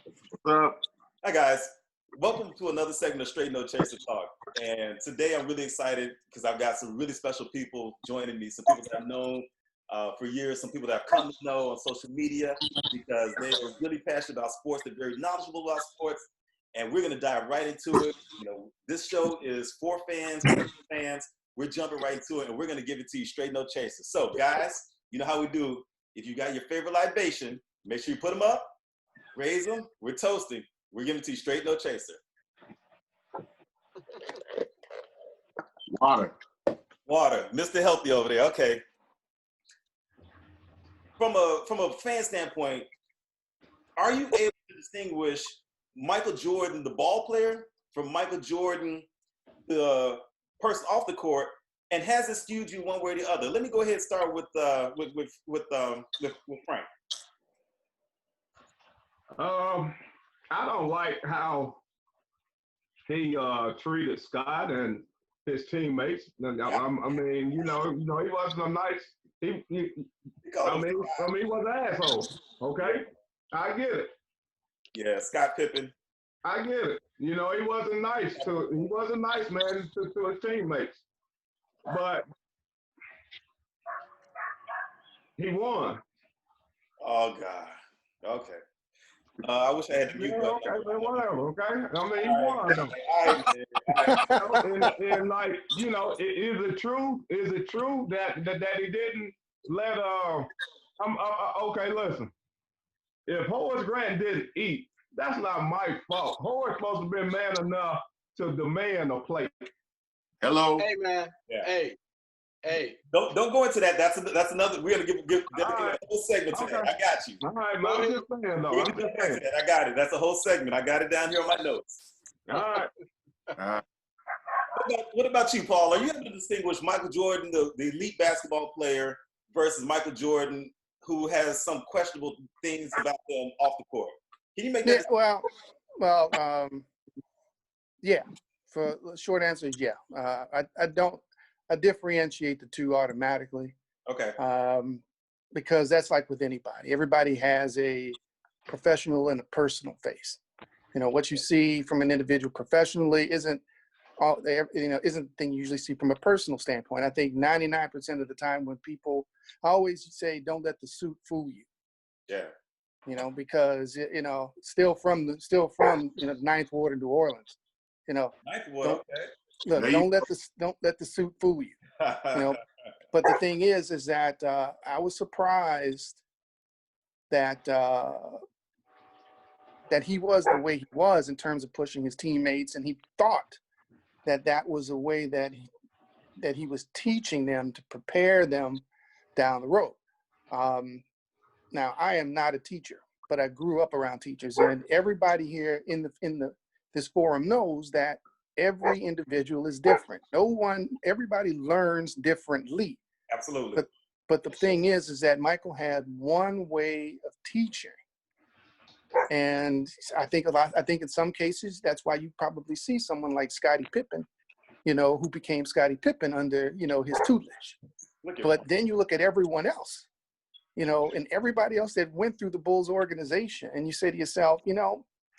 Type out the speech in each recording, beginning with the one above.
What's up? Hi guys, welcome to another segment of Straight No Chaser Talk. And today I'm really excited because I've got some really special people joining me. Some people that I've known for years, some people that I've come to know on social media because they are really passionate about sports. They're very knowledgeable about sports, and we're going to dive right into it. You know, this show is for fans, for fans. We're jumping right into it, and we're going to give it to you straight no chaser. So, guys, you know how we do. If you got your favorite libation, make sure you put them up, raise them. We're toasting. We're giving it to you straight no chaser. Water. Water, Mr. Healthy over there. Okay. From a fan standpoint, are you able to distinguish Michael Jordan, the ball player, from Michael Jordan, the person off the court, and has it skewed you one way or the other? Let me go ahead and start with Frank. I don't like how he treated Scott and his teammates. I mean, he wasn't a nice. He was an asshole. Okay, I get it. Yeah, Scott Pippen. I get it. He wasn't nice man to his teammates, but he won. Oh God. Okay. I wish I had the mute button. Okay, man, whatever. Okay, I mean, he won. And like, is it true? Is it true that he didn't let okay, listen. If Horace Grant didn't eat, that's not my fault. Horace supposed to be man enough to demand a plate. Hello. Hey man. Yeah. Hey. Don't go into that. That's another. We're gonna give a whole segment to that. I got you. All right, man. I'm just saying though. I got it. That's a whole segment. I got it down here on my notes. All right. What about you, Paul? Are you able to distinguish Michael Jordan, the elite basketball player, versus Michael Jordan, who has some questionable things about them off the court? Can you make that? Well, yeah. For the short answer is yeah. I differentiate the two automatically. Okay. Because that's like with anybody. Everybody has a professional and a personal face. What you see from an individual professionally isn't the thing you usually see from a personal standpoint. I think 99% of the time when people always say, don't let the suit fool you. Yeah. Because still from the Ninth Ward in New Orleans. Ninth Ward. Okay. Look, don't let the suit fool you. But the thing is that I was surprised that he was the way he was in terms of pushing his teammates, and he thought that was a way that he was teaching them to prepare them down the road. Now, I am not a teacher, but I grew up around teachers, and everybody here in this forum knows that every individual is different. Everybody learns differently. Absolutely. But the thing is that Michael had one way of teaching. And I think in some cases, that's why you probably see someone like Scottie Pippen, who became Scottie Pippen under, his tutelage. But then you look at everyone else, and everybody else that went through the Bulls organization, and you say to yourself,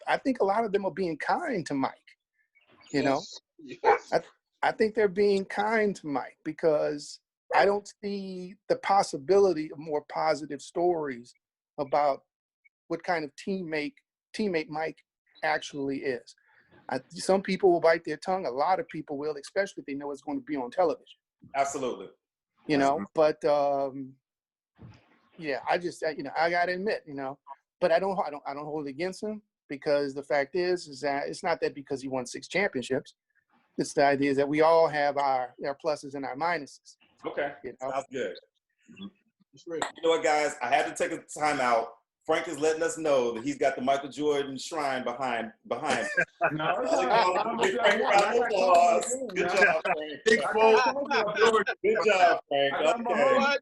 I think a lot of them are being kind to Mike. Yes. I think they're being kind to Mike because I don't see the possibility of more positive stories about what kind of teammate Mike actually is. Some people will bite their tongue. A lot of people will, especially if they know it's going to be on television. Absolutely. But yeah, I just I gotta admit, but I don't hold it against him. Because the fact is that it's not that because he won 6 championships. It's the idea that we all have our pluses and our minuses. Okay, sounds good. You know what, guys? I had to take a time out. Frank is letting us know that he's got the Michael Jordan shrine behind him. Good job, Frank. Good job, Frank. Okay.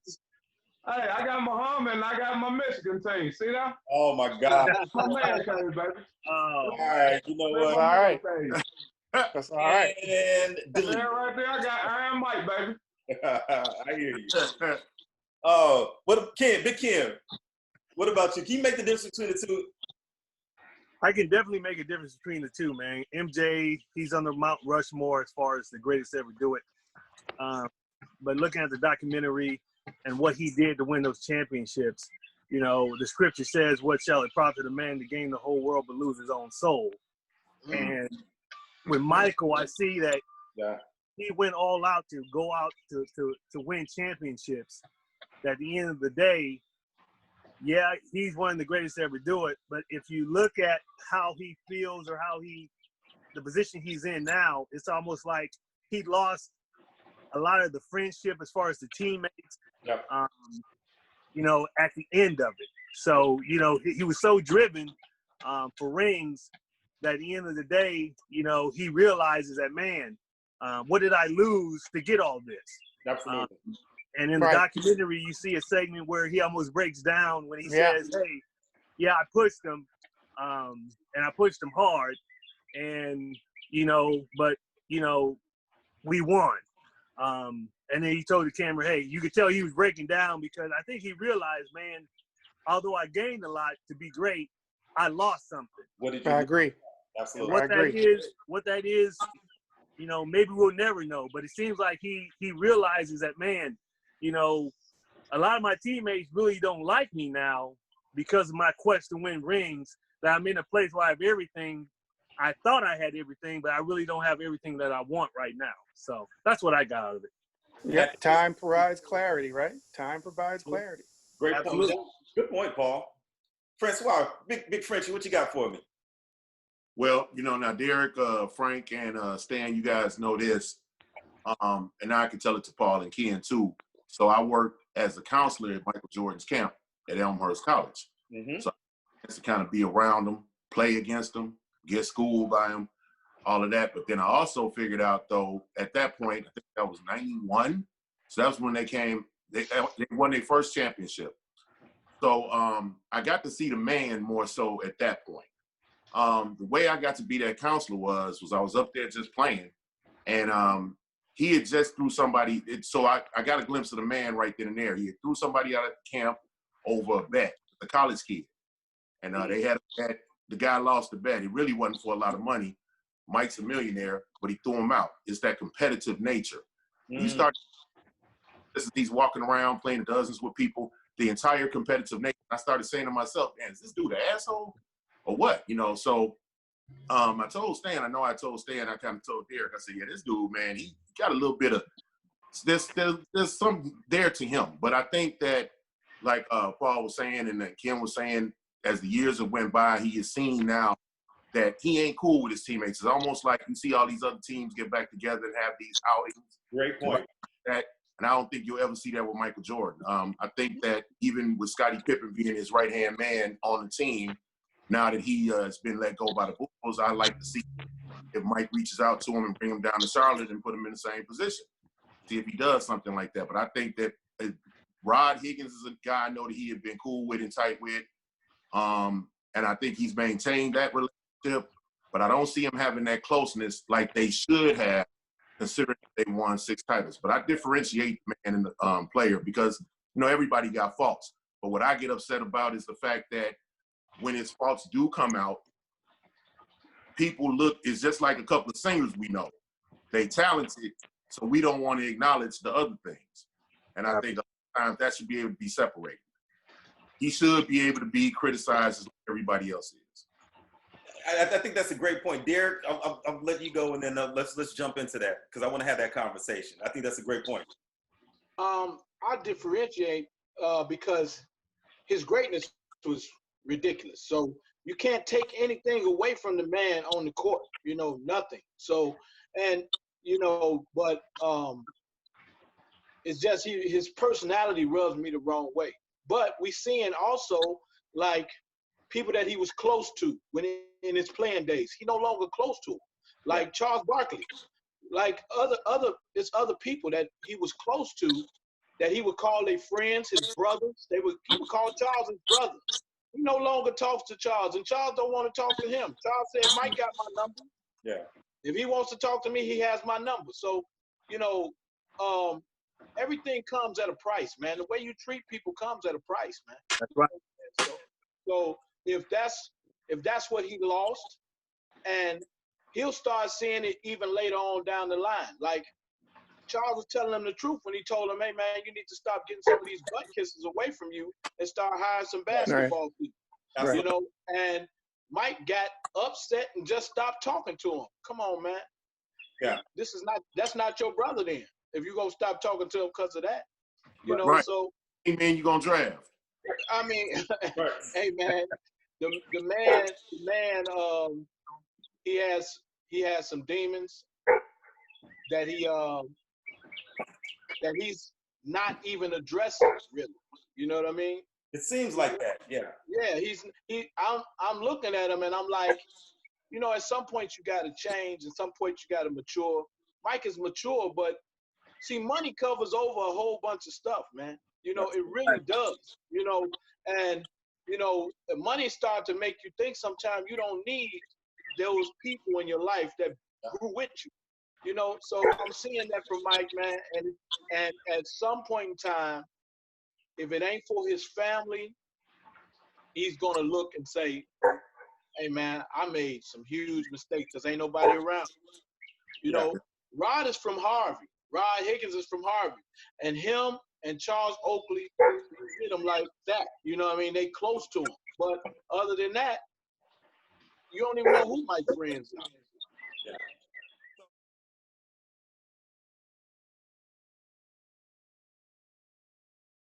Hey, I got Muhammad and I got my Michigan team. See that? Oh my God. My man came, baby. All right. You know what? All right. That's all right. And delete. Right there, I got Iron Mike, baby. I hear you. Oh, Big Kim, what about you? Can you make the difference between the two? I can definitely make a difference between the two, man. MJ, he's on the Mount Rushmore as far as the greatest to ever do it. But looking at the documentary and what he did to win those championships, you know, the scripture says, what shall it profit a man to gain the whole world but lose his own soul? And with Michael, I see that he went all out to go out to win championships. At the end of the day, yeah, he's one of the greatest to ever do it. But if you look at how he feels or the position he's in now, it's almost like he lost a lot of the friendship as far as the teammates, you know, at the end of it. So, you know, he was so driven for rings that at the end of the day, you know, he realizes that, man, what did I lose to get all this? Absolutely. And in the documentary, you see a segment where he almost breaks down when he says, hey, yeah, I pushed him, and I pushed him hard, and, you know, but, you know, we won. And then he told the camera, hey, you could tell he was breaking down because I think he realized, man, although I gained a lot to be great, I lost something. What did you I agree. Absolutely. What that is, you know, maybe we'll never know, but it seems like he realizes that, man, you know, a lot of my teammates really don't like me now because of my quest to win rings, that I'm in a place where I have everything. I thought I had everything, but I really don't have everything that I want right now. So that's what I got out of it. Yep. Time provides clarity, right? Time provides clarity. Great Absolutely. point. Good point, Paul. Francois, big Frenchie, what you got for me? Well, you know, now Derek, Frank, and Stan, you guys know this, and now I can tell it to Paul and Ken too. So I worked as a counselor at Michael Jordan's camp at Elmhurst College. So I used to kind of be around them, play against them, get schooled by them, all of that. But then I also figured out, though, at that point, I think that was 91. So that was when they came, they won their first championship. So I got to see the man more so at that point. The way I got to be that counselor was I was up there just playing, and he had just threw somebody. So I got a glimpse of the man right then and there. He had threw somebody out of the camp over a bet, the college kid, and they had a bet. The guy lost the bet. It really wasn't for a lot of money. Mike's a millionaire, but he threw him out. It's that competitive nature. You start. He's walking around playing dozens with people. The entire competitive nature. I started saying to myself, "Man, is this dude an asshole, or what?" You know. So I told Stan. I told Stan. I kind of told Derek. I said, "Yeah, this dude, man, he got a little bit of there's something there to him." But I think that, like Paul was saying and that Ken was saying, as the years have went by, he is seeing now that he ain't cool with his teammates. It's almost like you see all these other teams get back together and have these outings. Great point. And I don't think you'll ever see that with Michael Jordan. I think that even with Scottie Pippen being his right-hand man on the team, now that he has been let go by the Bulls, I like to see if Mike reaches out to him and bring him down to Charlotte and put him in the same position. See if he does something like that. But I think that Rod Higgins is a guy I know that he had been cool with and tight with. And I think he's maintained that relationship. But I don't see him having that closeness like they should have, considering they won 6 titles. But I differentiate the man and the player because, you know, everybody got faults. But what I get upset about is the fact that when his faults do come out, people look, it's just like a couple of singers we know. They talented, so we don't want to acknowledge the other things. And I think a lot of times that should be able to be separated. He should be able to be criticized as everybody else is. I think that's a great point. Derek, I'll let you go, and then let's jump into that because I want to have that conversation. I think that's a great point. I differentiate because his greatness was ridiculous. So you can't take anything away from the man on the court, you know, nothing. So, and, you know, but it's just his personality rubs me the wrong way. But we seeing also, like, people that he was close to when in his playing days, he no longer close to, like Charles Barkley, like it's other people that he was close to that he would call their friends, his brothers. He would call Charles his brother. He no longer talks to Charles, and Charles don't want to talk to him. Charles said, "Mike got my number. Yeah. If he wants to talk to me, he has my number." So, you know, everything comes at a price, man. The way you treat people comes at a price, man. That's right. So if that's if that's what he lost, and he'll start seeing it even later on down the line. Like Charles was telling him the truth when he told him, "Hey man, you need to stop getting some of these butt kisses away from you and start hiring some basketball people." Right. You know, and Mike got upset and just stopped talking to him. Come on, man. Yeah. That's not your brother then. If you gonna stop talking to him because of that, you know. Right. So Hey man, you gonna draft? I mean, Right. hey man, the man, he has some demons that he's not even addressing really. You know what I mean? It seems like that. Yeah. Yeah, I'm looking at him and I'm like, you know, at some point you got to change. At some point you got to mature. Mike is mature, but see, money covers over a whole bunch of stuff, man. You know, it really does. You know, and you know, the money start to make you think sometimes you don't need those people in your life that grew with you. You know, so I'm seeing that from Mike, man. And at some point in time, if it ain't for his family, he's gonna look and say, "Hey, man, I made some huge mistakes because ain't nobody around." You know, Rod is from Harvey. Rod Higgins is from Harvey, and him and Charles Oakley hit him like that. You know what I mean? They close to him, but other than that, you don't even know who Mike's friends are.